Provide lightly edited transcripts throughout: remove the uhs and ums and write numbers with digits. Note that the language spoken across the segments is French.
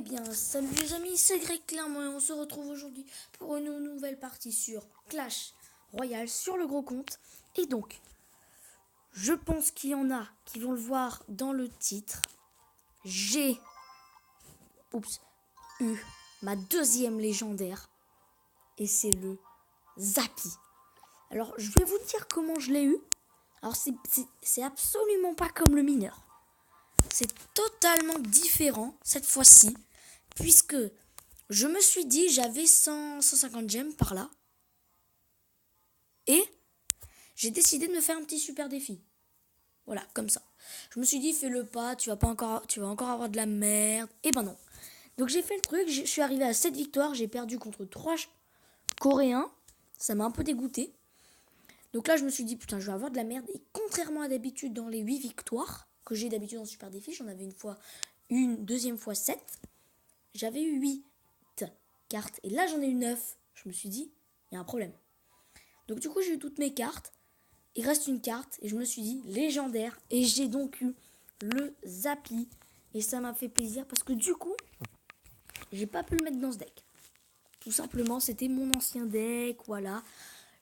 bien, salut les amis, c'est Greg Clermont et on se retrouve aujourd'hui pour une nouvelle partie sur Clash Royale sur le gros compte. Et donc, je pense qu'il y en a qui vont le voir dans le titre. J'ai eu ma deuxième légendaire et c'est le Zappy. Alors, je vais vous dire comment je l'ai eu. Alors, c'est absolument pas comme le mineur. C'est totalement différent cette fois-ci, puisque je me suis dit, j'avais 150 gemmes par là, et j'ai décidé de me faire un petit super défi. Voilà, comme ça. Je me suis dit, fais-le pas, tu vas encore avoir de la merde. Et ben non. Donc j'ai fait le truc, je suis arrivé à 7 victoires, j'ai perdu contre 3 Coréens, ça m'a un peu dégoûté. Donc là, je me suis dit, putain, je vais avoir de la merde. Et contrairement à d'habitude, dans les 8 victoires que j'ai d'habitude en super défi, j'en avais une deuxième fois 7. J'avais eu 8 cartes. Et là, j'en ai eu 9. Je me suis dit, il y a un problème. Donc du coup, j'ai eu toutes mes cartes. Il reste une carte. Et je me suis dit, légendaire. Et j'ai donc eu le Zappy. Et ça m'a fait plaisir parce que du coup, j'ai pas pu le mettre dans ce deck. Tout simplement, c'était mon ancien deck. Voilà.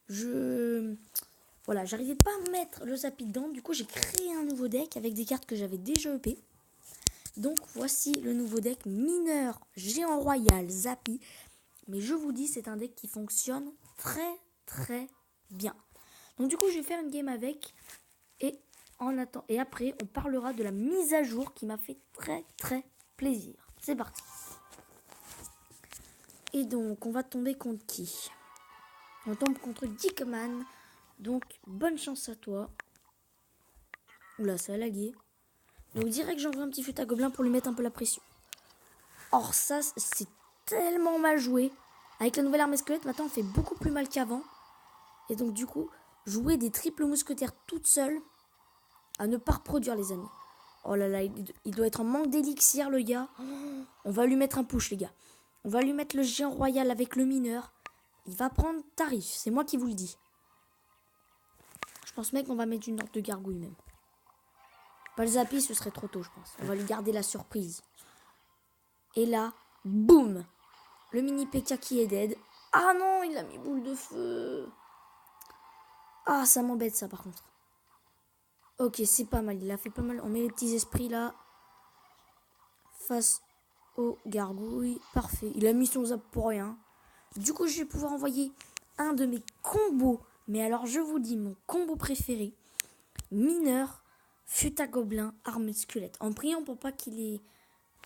J'arrivais pas à mettre le Zappy dedans. Du coup, j'ai créé un nouveau deck avec des cartes que j'avais déjà EP. Donc, voici le nouveau deck mineur, géant royal, Zappy. Mais je vous dis, c'est un deck qui fonctionne très, très bien. Donc, du coup, je vais faire une game avec. Et après, on parlera de la mise à jour qui m'a fait très, très plaisir. C'est parti. Et donc, on va tomber contre qui? On tombe contre Dickman. Donc, bonne chance à toi. Oula, ça a lagué. Donc, direct, j'envoie un petit fut à gobelin pour lui mettre un peu la pression. Or, ça, c'est tellement mal joué. Avec la nouvelle arme squelette, maintenant, on fait beaucoup plus mal qu'avant. Et donc, du coup, jouer des triples mousquetaires toute seule, à ne pas reproduire, les amis. Oh là là, il doit être en manque d'élixir, le gars. On va lui mettre un push, les gars. On va lui mettre le géant royal avec le mineur. Il va prendre tarif, c'est moi qui vous le dis. Je pense, mec, on va mettre une ordre de gargouille, même. Pas le Zappy, ce serait trop tôt, je pense. On va lui garder la surprise. Et là, boum! Le mini P.K. qui est dead. Ah non, il a mis boule de feu. Ah, ça m'embête, ça, par contre. Ok, c'est pas mal. Il a fait pas mal. On met les petits esprits, là. Face aux gargouilles. Parfait. Il a mis son zap pour rien. Du coup, je vais pouvoir envoyer un de mes combos. Mais alors, je vous dis, mon combo préféré. Mineur, fut à gobelin, arme squelette. En priant pour pas qu'il ait...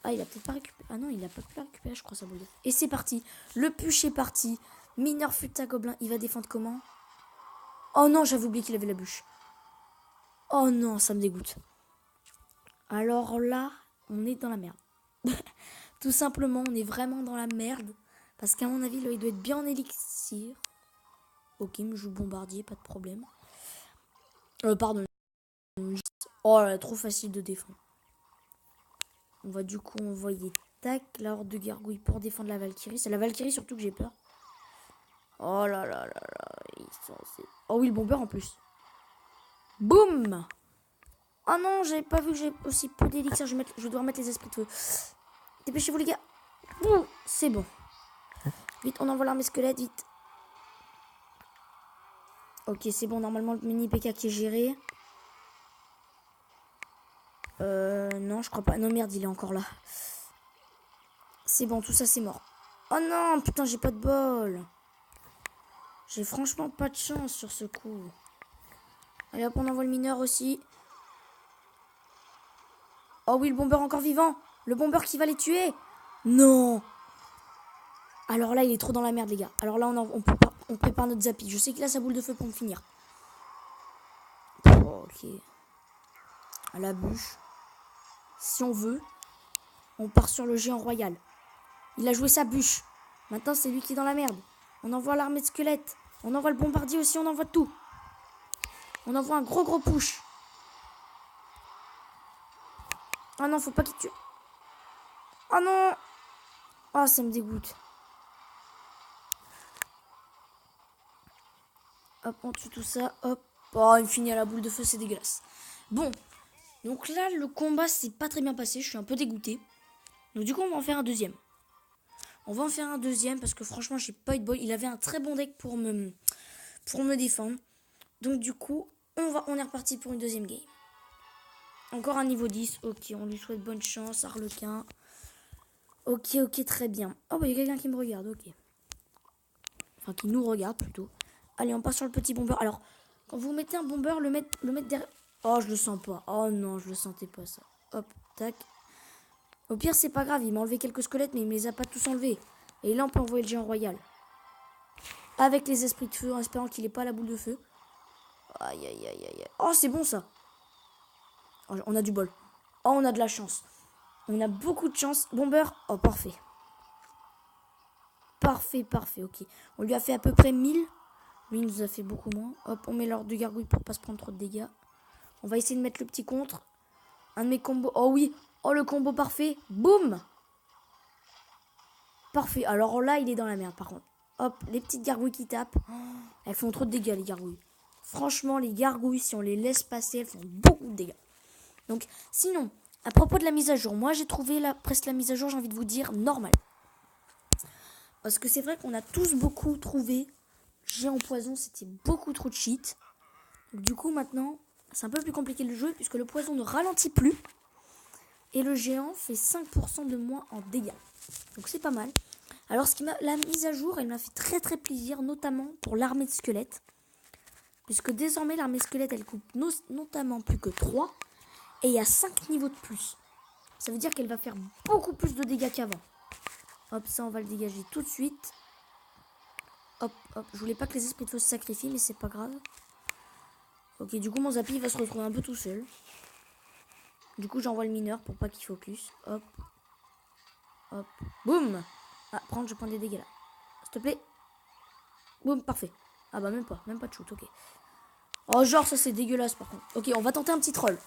Ah, il a peut-être pas récupéré. Ah non, il a pas pu la récupérer, je crois, sa boule. Et c'est parti. Le push est parti. Mineur fut à gobelin. Il va défendre comment? Oh non, j'avais oublié qu'il avait la bûche. Oh non, ça me dégoûte. Alors là, on est dans la merde. Tout simplement, on est vraiment dans la merde. Parce qu'à mon avis, là, il doit être bien en élixir. Ok, il me joue bombardier, pas de problème. Pardon. Oh là, trop facile de défendre. On va du coup envoyer tac, la horde de gargouilles pour défendre la Valkyrie. C'est la Valkyrie surtout que j'ai peur. Oh là là là là. Oh oui, le bomber en plus. Boum! Oh non, j'avais pas vu que j'ai aussi peu d'élixir. Je vais devoir mettre les esprits de feu. Dépêchez-vous les gars. Boum, c'est bon. Vite, on envoie l'armée squelette, vite. Ok, c'est bon. Normalement, le mini PK qui est géré. Non, je crois pas. Non, merde, il est encore là. C'est bon, tout ça, c'est mort. Oh non, putain, j'ai pas de bol. J'ai franchement pas de chance sur ce coup. Allez hop, on envoie le mineur aussi. Oh oui, le bomber encore vivant. Le bomber qui va les tuer. Non. Alors là, il est trop dans la merde, les gars. Alors là, on prépare notre Zappy. Je sais qu'il a sa boule de feu pour me finir. Oh, ok. À la bûche. Si on veut, on part sur le géant royal. Il a joué sa bûche. Maintenant, c'est lui qui est dans la merde. On envoie l'armée de squelettes. On envoie le bombardier aussi, on envoie tout. On envoie un gros push. Ah non, faut pas qu'il tue. Ah non. Ah, ça me dégoûte. Hop, on tue tout ça. Hop. Oh, il finit à la boule de feu, c'est dégueulasse. Bon. Donc là, le combat s'est pas très bien passé. Je suis un peu dégoûté. Donc du coup, on va en faire un deuxième. On va en faire un deuxième parce que franchement, j'ai pas eu de bol. Il avait un très bon deck pour me défendre. Donc du coup, on est reparti pour une deuxième game. Encore un niveau 10. Ok, on lui souhaite bonne chance, Arlequin. Ok, très bien. Oh, bah, il y a quelqu'un qui me regarde, ok. Enfin, qui nous regarde plutôt. Allez, on passe sur le petit bomber. Alors, quand vous mettez un bomber, le mettre derrière... Oh, je le sens pas. Oh non, je le sentais pas, ça. Hop, tac. Au pire, c'est pas grave. Il m'a enlevé quelques squelettes, mais il me les a pas tous enlevés. Et là, on peut envoyer le géant royal. Avec les esprits de feu, en espérant qu'il ait pas la boule de feu. Aïe, aïe, aïe, aïe. Oh, c'est bon, ça. Oh, on a du bol. Oh, on a de la chance. On a beaucoup de chance. Bomber. Oh, parfait. Parfait, ok. On lui a fait à peu près 1000. Lui, il nous a fait beaucoup moins. Hop, on met l'ordre de gargouille pour pas se prendre trop de dégâts. On va essayer de mettre le petit contre. Un de mes combos. Oh oui. Oh, le combo parfait. Boum. Parfait. Alors là, il est dans la merde, par contre. Hop, les petites gargouilles qui tapent. Oh, elles font trop de dégâts, les gargouilles. Franchement, les gargouilles, si on les laisse passer, elles font beaucoup de dégâts. Donc, sinon, à propos de la mise à jour, moi, j'ai trouvé presque la mise à jour, j'ai envie de vous dire, normale. Parce que c'est vrai qu'on a tous beaucoup trouvé. Géant poison, c'était beaucoup trop de cheat. Donc, du coup, maintenant, c'est un peu plus compliqué de jouer puisque le poison ne ralentit plus. Et le géant fait 5% de moins en dégâts. Donc, c'est pas mal. Alors, la mise à jour, elle m'a fait très très plaisir, notamment pour l'armée de squelettes. Puisque désormais, l'armée squelette, elle coupe notamment plus que 3. Et il y a 5 niveaux de plus. Ça veut dire qu'elle va faire beaucoup plus de dégâts qu'avant. Hop, ça, on va le dégager tout de suite. Hop, hop. Je voulais pas que les esprits de feu se sacrifient, mais c'est pas grave. Ok, du coup, mon Zappy, il va se retrouver un peu tout seul. Du coup, j'envoie le mineur pour pas qu'il focus. Hop. Hop. Boum. Ah, je prends des dégâts là. S'il te plaît. Boum, parfait. Ah bah, même pas de shoot, ok. Oh, genre, ça, c'est dégueulasse, par contre. Ok, on va tenter un petit troll.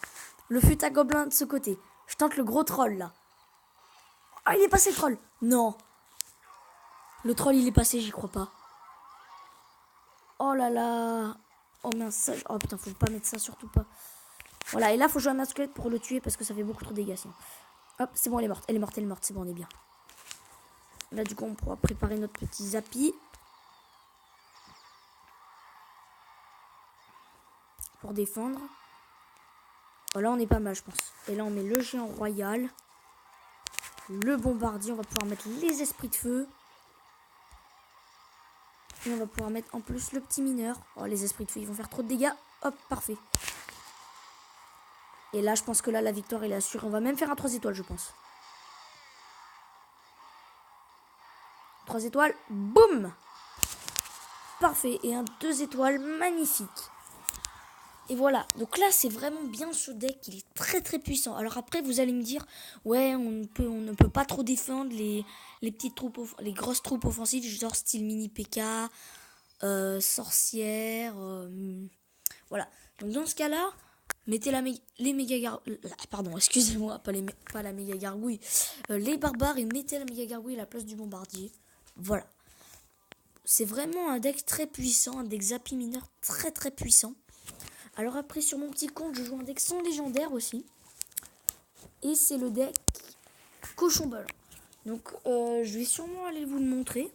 Le fut à gobelin de ce côté. Je tente le gros troll, là. Ah, il est passé, le troll. Non. Le troll, il est passé, j'y crois pas. Oh là là. Oh mince, ça... Oh putain, faut pas mettre ça, surtout pas. Voilà, et là, faut jouer un squelette pour le tuer parce que ça fait beaucoup trop de dégâts sinon. Hop, c'est bon, elle est morte, c'est bon, on est bien. Là, du coup, on pourra préparer notre petit Zappy. Pour défendre. Voilà, on est pas mal, je pense. Et là, on met le géant royal. Le bombardier, on va pouvoir mettre les esprits de feu. Et on va pouvoir mettre en plus le petit mineur. Oh, les esprits de feu, ils vont faire trop de dégâts. Hop, parfait. Et là, je pense que là, la victoire, elle est assurée. On va même faire un 3 étoiles, je pense. 3 étoiles, boum. Parfait, et un 2 étoiles, magnifique. Et voilà, donc là, c'est vraiment bien ce deck. Il est très très puissant. Alors après, vous allez me dire, ouais, on ne peut pas trop défendre les petites troupes, les grosses troupes offensives, genre style mini PK, sorcière, voilà. Donc dans ce cas-là, mettez les méga gargouilles, pardon, excusez-moi, pas la méga gargouille, les barbares et mettez la méga gargouille à la place du bombardier. Voilà. C'est vraiment un deck très puissant, un deck Zappy mineur très très puissant. Alors après, sur mon petit compte, je joue un deck sans légendaire aussi. Et c'est le deck cochon ballon. Donc je vais sûrement aller vous le montrer.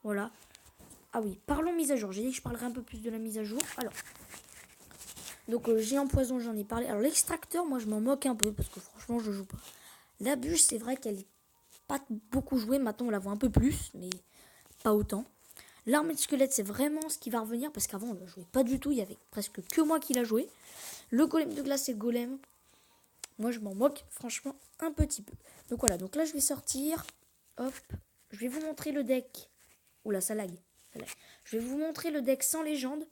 Voilà. Ah oui, parlons mise à jour. J'ai dit que je parlerai un peu plus de la mise à jour. Alors, donc géant poison, j'en ai parlé. Alors l'extracteur, moi je m'en moque un peu parce que franchement je joue pas. La bûche, c'est vrai qu'elle est pas beaucoup jouée. Maintenant on la voit un peu plus, mais pas autant. L'armée de squelette, c'est vraiment ce qui va revenir parce qu'avant on ne jouait pas du tout. Il y avait presque que moi qui l'a joué. Le golem de glace et le golem, moi je m'en moque franchement un petit peu. Donc voilà, donc là je vais sortir. Hop, je vais vous montrer le deck. Oula, ça lag. Je vais vous montrer le deck sans légende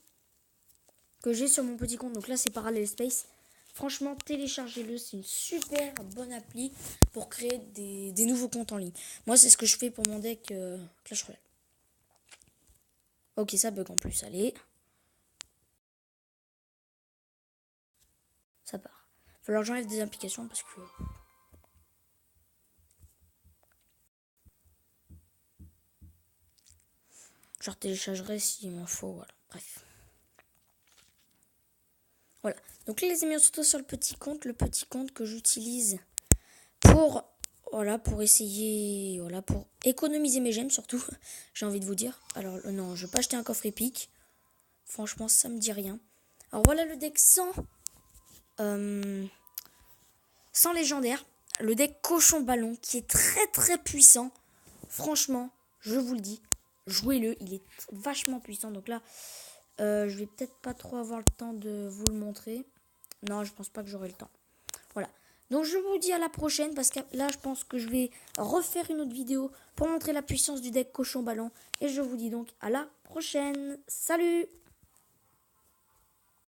que j'ai sur mon petit compte. Donc là c'est Parallel Space. Franchement, téléchargez-le, c'est une super bonne appli pour créer des nouveaux comptes en ligne. Moi c'est ce que je fais pour mon deck Clash Royale. Ok, ça bug en plus, allez. Ça part. Il va falloir que j'enlève des applications parce que... je téléchargerai s'il m'en faut, voilà. Bref. Voilà. Donc là, les amis, on se retrouve sur le petit compte que j'utilise pour Voilà, pour essayer... Voilà, pour économiser mes gemmes, surtout. J'ai envie de vous dire. Alors, non, je vais pas acheter un coffre épique. Franchement, ça me dit rien. Alors, voilà le deck sans légendaire. Le deck cochon ballon, qui est très, très puissant. Franchement, je vous le dis. Jouez-le, il est vachement puissant. Donc là, je vais peut-être pas trop avoir le temps de vous le montrer. Non, je pense pas que j'aurai le temps. Voilà. Donc je vous dis à la prochaine parce que là je pense que je vais refaire une autre vidéo pour montrer la puissance du deck cochon ballon. Et je vous dis donc à la prochaine. Salut!